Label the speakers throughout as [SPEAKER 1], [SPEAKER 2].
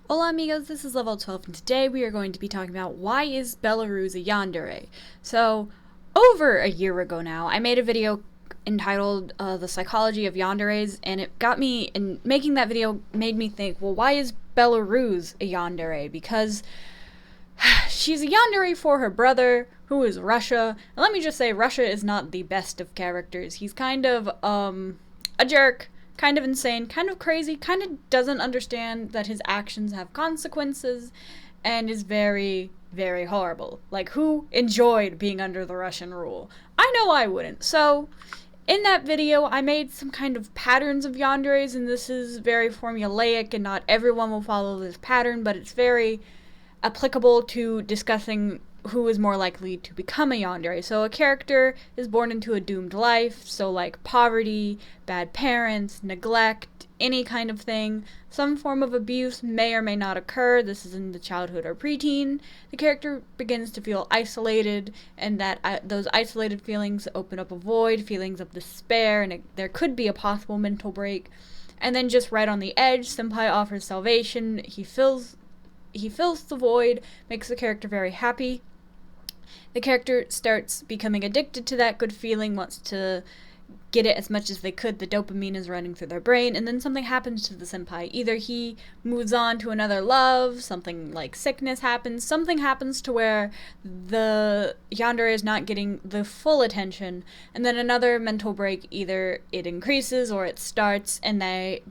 [SPEAKER 1] Hola amigos, this is Level 12 and today we are going to be talking about why is Belarus a Yandere. So, over a year ago now, I made a video entitled The Psychology of Yanderes, and it got me, and making that video made me think, well, why is Belarus a Yandere? Because she's a Yandere for her brother, who is Russia. And let me just say, Russia is not the best of characters. He's kind of, a jerk, kind of insane, kind of crazy, kind of doesn't understand that his actions have consequences, and is very, very horrible. Like, who enjoyed being under the Russian rule? I know I wouldn't. So, in that video, I made some kind of patterns of yanderes, and this is very formulaic, and not everyone will follow this pattern, but it's very applicable to discussing who is more likely to become a yandere. So a character is born into a doomed life, so like poverty, bad parents, neglect, any kind of thing. Some form of abuse may or may not occur. This is in the childhood or preteen. The character begins to feel isolated, and that those isolated feelings open up a void, feelings of despair, and there could be a possible mental break. And then just right on the edge, Senpai offers salvation. He fills the void, makes the character very happy. The character starts becoming addicted to that good feeling, wants to get it as much as they could. The dopamine is running through their brain, and then something happens to the senpai. Either he moves on to another love, something like sickness happens, something happens to where the yandere is not getting the full attention, and then another mental break, either it increases or it starts, and they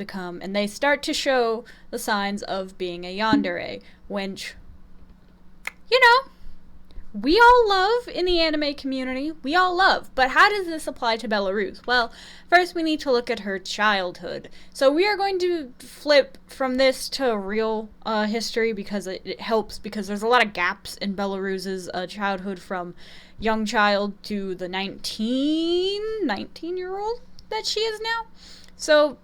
[SPEAKER 1] start to show the signs of being a yandere, which, we all love in the anime community. We all love. But how does this apply to Belarus? Well, first we need to look at her childhood. So we are going to flip from this to real history because it helps, because there's a lot of gaps in Belarus's childhood from young child to the 19-year-old that she is now. So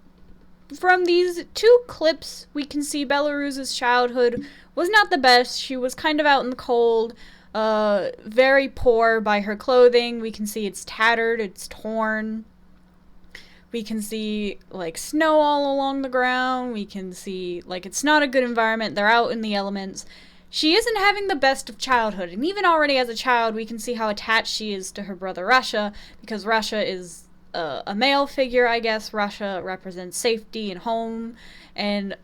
[SPEAKER 1] from these two clips, we can see Belarus's childhood was not the best. She was kind of out in the cold. Very poor by her clothing. We can see it's tattered, it's torn. We can see, like, snow all along the ground. We can see, like, it's not a good environment. They're out in the elements. She isn't having the best of childhood. And even already as a child, we can see how attached she is to her brother Russia, because Russia is a male figure, I guess. Russia represents safety and home. And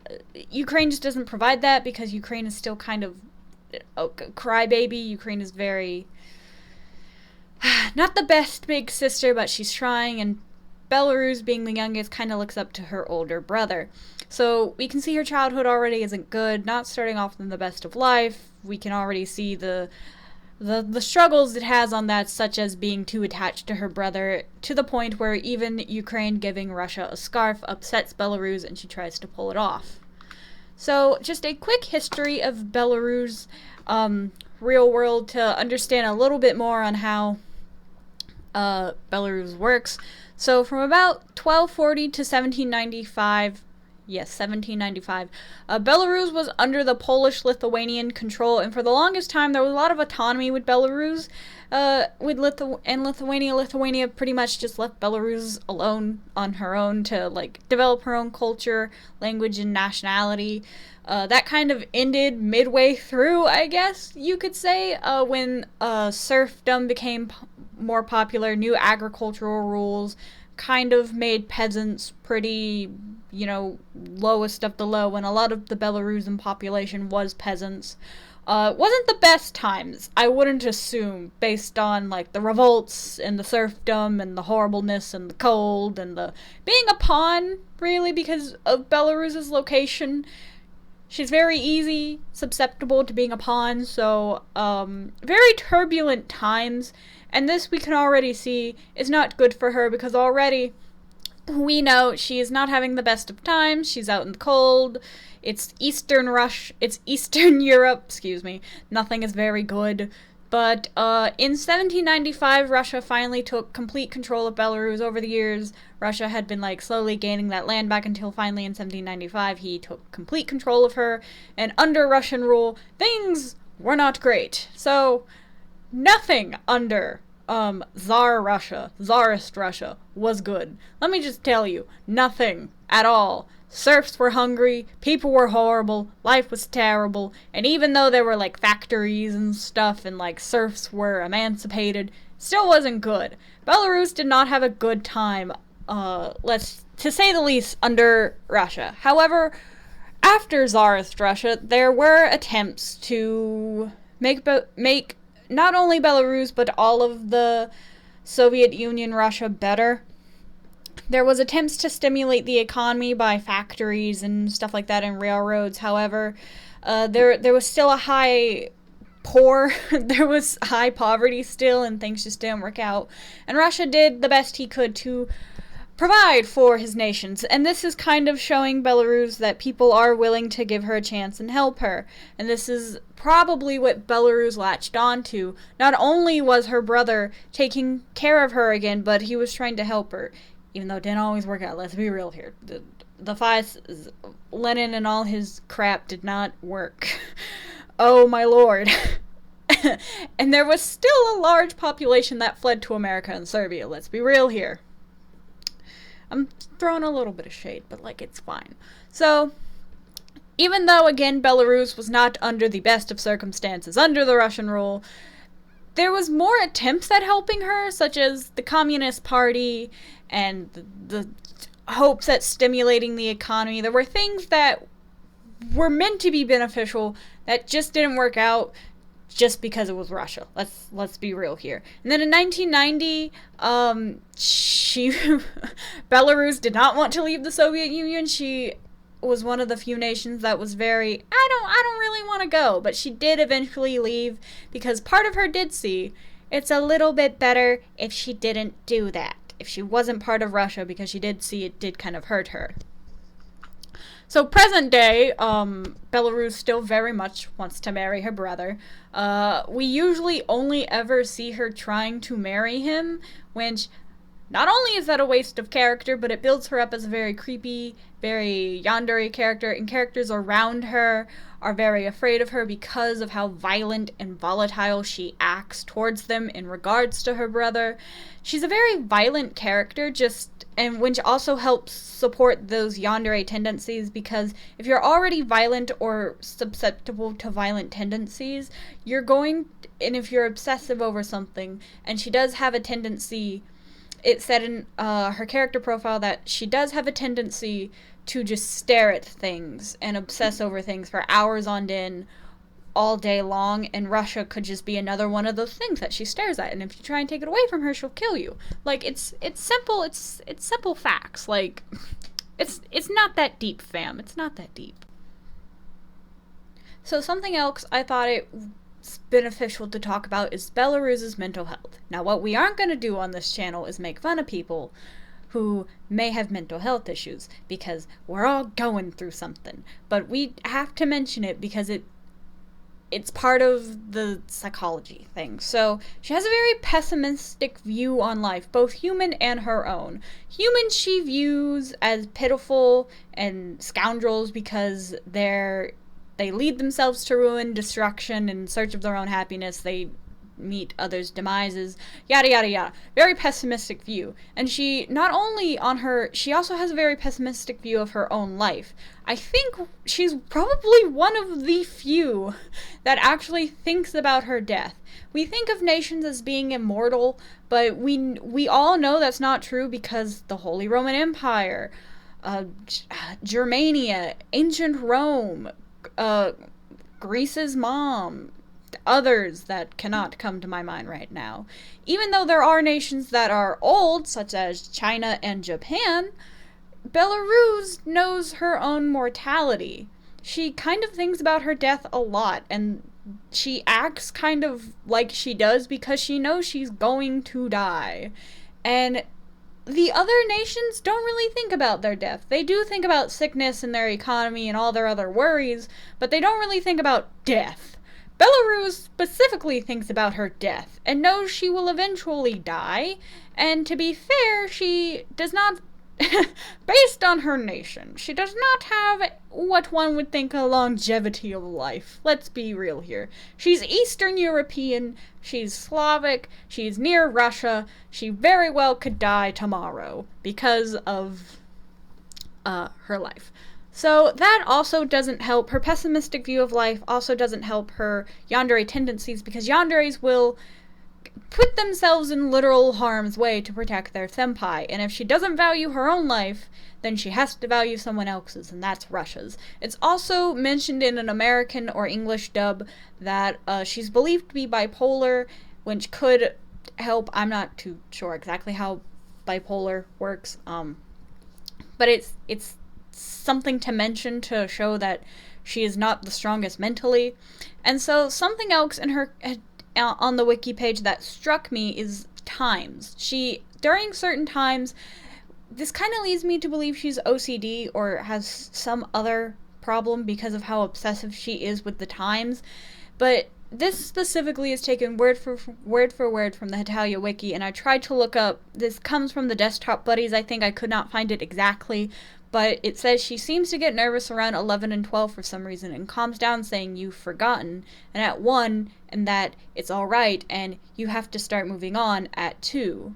[SPEAKER 1] Ukraine just doesn't provide that, because Ukraine is still kind of crybaby. Ukraine is very not the best big sister, but she's trying, and Belarus, being the youngest, kind of looks up to her older brother. So we can see her childhood already isn't good, not starting off in the best of life. We can already see the struggles it has on that, such as being too attached to her brother, to the point where even Ukraine giving Russia a scarf upsets Belarus, and she tries to pull it off. So, just a quick history of Belarus' real world to understand a little bit more on how Belarus works. So, from about 1240 to 1795, Belarus was under the Polish-Lithuanian control, and for the longest time there was a lot of autonomy with Belarus. Lithuania pretty much just left Belarus alone on her own to, like, develop her own culture, language, and nationality. That kind of ended midway through, I guess you could say, when serfdom became more popular. New agricultural rules kind of made peasants pretty, lowest of the low, and a lot of the Belarusian population was peasants. Wasn't the best times, I wouldn't assume, based on, like, the revolts and the serfdom and the horribleness and the cold and the being a pawn, really, because of Belarus's location. She's very easy, susceptible to being a pawn, so, very turbulent times, and this we can already see is not good for her, because already we know she is not having the best of times. She's out in the cold. It's Eastern Europe, Nothing is very good. But in 1795, Russia finally took complete control of Belarus. Over the years, Russia had been, like, slowly gaining that land back, until finally in 1795 he took complete control of her. And under Russian rule, things were not great. So, nothing under Tsarist Russia was good. Let me just tell you, nothing at all. serfs were hungry, people were horrible, life was terrible, and even though there were, like, factories and stuff and, like, serfs were emancipated, still wasn't good. Belarus did not have a good time, to say the least, under Russia. However, after Tsarist Russia, there were attempts to make not only Belarus, but all of the Soviet Union Russia better. There was attempts to stimulate the economy by factories and stuff like that and railroads. However, there was still there was high poverty still, and things just didn't work out. And Russia did the best he could to provide for his nations. And this is kind of showing Belarus that people are willing to give her a chance and help her. And this is probably what Belarus latched onto. Not only was her brother taking care of her again, but he was trying to help her. Even though it didn't always work out. Let's be real here. The Lenin and all his crap did not work. Oh my lord. And there was still a large population that fled to America and Serbia. Let's be real here. I'm throwing a little bit of shade, but, like, it's fine. So, even though, again, Belarus was not under the best of circumstances under the Russian rule, there was more attempts at helping her, such as the Communist Party and the hopes at stimulating the economy. There were things that were meant to be beneficial that just didn't work out just because it was Russia. Let's be real here. And then in 1990, Belarus did not want to leave the Soviet Union. She was one of the few nations that was very, I don't really want to go, but she did eventually leave because part of her did see it's a little bit better if she didn't do that, if she wasn't part of Russia, because she did see it did kind of hurt her. So present day, Belarus still very much wants to marry her brother. We usually only ever see her trying to marry him, which not only is that a waste of character, but it builds her up as a very creepy, very yandere character, and characters around her are very afraid of her because of how violent and volatile she acts towards them in regards to her brother. She's a very violent character, and which also helps support those yandere tendencies, because if you're already violent or susceptible to violent tendencies, and if you're obsessive over something, and she does have a tendency, it said in her character profile that she does have a tendency to just stare at things and obsess over things for hours on end all day long, and Russia could just be another one of those things that she stares at, and if you try and take it away from her, she'll kill you. Like, it's simple, it's simple facts. Like, it's not that deep, fam. It's not that deep. So something else I thought it's beneficial to talk about is Belarus's mental health. Now, what we aren't going to do on this channel is make fun of people who may have mental health issues, because we're all going through something. But we have to mention it because it's part of the psychology thing. So she has a very pessimistic view on life, both human and her own. Humans she views as pitiful and scoundrels because they lead themselves to ruin, destruction, in search of their own happiness. They meet others' demises, yada yada yada. Very pessimistic view. And she also has a very pessimistic view of her own life. I think she's probably one of the few that actually thinks about her death. We think of nations as being immortal, but we all know that's not true, because the Holy Roman Empire, Germania, ancient Rome, Greece's mom, others that cannot come to my mind right now. Even though there are nations that are old, such as China and Japan, Belarus knows her own mortality. She kind of thinks about her death a lot, and she acts kind of like she does because she knows she's going to die. And the other nations don't really think about their death. They do think about sickness and their economy and all their other worries, but they don't really think about death. Belarus specifically thinks about her death and knows she will eventually die, and to be fair, she does not, based on her nation, she does not have what one would think a longevity of life. Let's be real here. She's Eastern European, she's Slavic, she's near Russia, she very well could die tomorrow because of her life. So that also doesn't help. Her pessimistic view of life also doesn't help her yandere tendencies, because yanderes will put themselves in literal harm's way to protect their senpai. And if she doesn't value her own life, then she has to value someone else's, and that's Russia's. It's also mentioned in an American or English dub that she's believed to be bipolar, which could help. I'm not too sure exactly how bipolar works, but it's something to mention to show that she is not the strongest mentally. And so something else in her on the wiki page that struck me is times. She, during certain times, this kind of leads me to believe she's OCD or has some other problem because of how obsessive she is with the times. But this specifically is taken word for word from the Hetalia wiki, and I tried to look up, this comes from the Desktop Buddies, I think. I could not find it exactly, but it says she seems to get nervous around 11 and 12 for some reason, and calms down saying you've forgotten, and at 1, and that it's alright, and you have to start moving on at 2.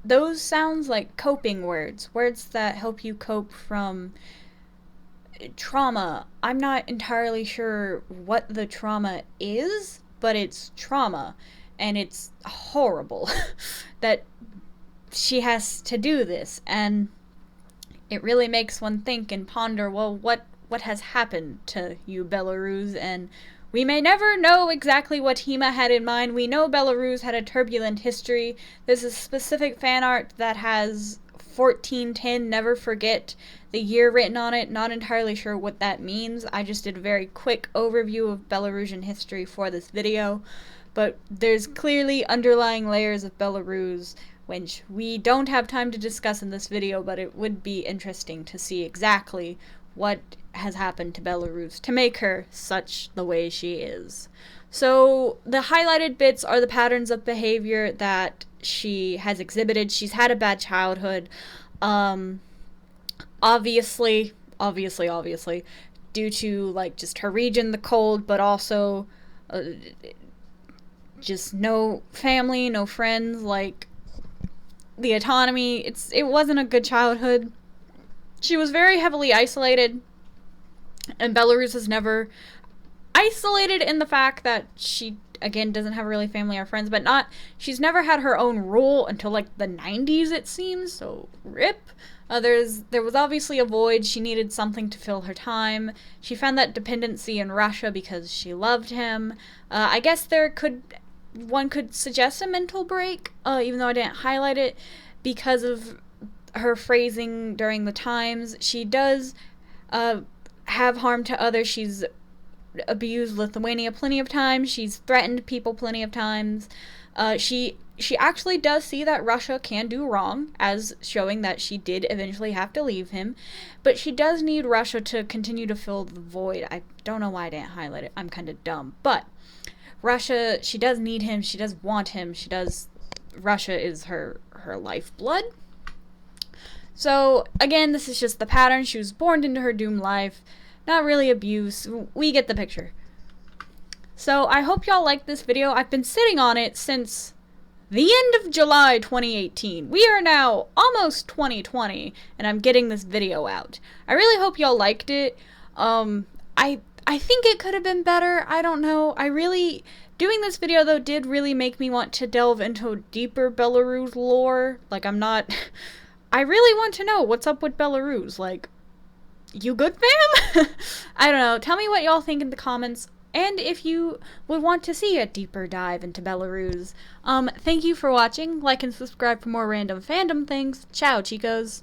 [SPEAKER 1] Those sounds like coping words that help you cope from trauma. I'm not entirely sure what the trauma is, but it's trauma, and it's horrible that she has to do this, and it really makes one think and ponder, well, what has happened to you, Belarus? And we may never know exactly what Hima had in mind. We know Belarus had a turbulent history. There's a specific fan art that has 1410, never forget the year written on it. Not entirely sure what that means. I just did a very quick overview of Belarusian history for this video, but there's clearly underlying layers of Belarus which we don't have time to discuss in this video, but it would be interesting to see exactly what has happened to Belarus to make her such the way she is. So the highlighted bits are the patterns of behavior that she has exhibited. She's had a bad childhood. Obviously, due to, like, just her region, the cold, but also just no family, no friends, like, the autonomy. It wasn't a good childhood. She was very heavily isolated, and Belarus is never isolated in the fact that she, again, doesn't have really family or friends, but she's never had her own rule until, like, the 90s, it seems, so RIP. There was obviously a void. She needed something to fill her time. She found that dependency in Russia because she loved him. I guess one could suggest a mental break, even though I didn't highlight it, because of her phrasing during the times. She does have harm to others. She's abused Lithuania plenty of times. She's threatened people plenty of times. She actually does see that Russia can do wrong, as showing that she did eventually have to leave him, but she does need Russia to continue to fill the void. I don't know why I didn't highlight it. I'm kind of dumb, but Russia, she does need him, she does want him, Russia is her lifeblood. So, again, this is just the pattern. She was born into her doomed life. Not really abuse. We get the picture. So, I hope y'all liked this video. I've been sitting on it since the end of July 2018. We are now almost 2020, and I'm getting this video out. I really hope y'all liked it. I think it could have been better. I don't know. Doing this video, though, did really make me want to delve into deeper Belarus lore. Like, I really want to know what's up with Belarus. Like, you good, fam? I don't know. Tell me what y'all think in the comments, and if you would want to see a deeper dive into Belarus. Thank you for watching. Like and subscribe for more random fandom things. Ciao, chicos.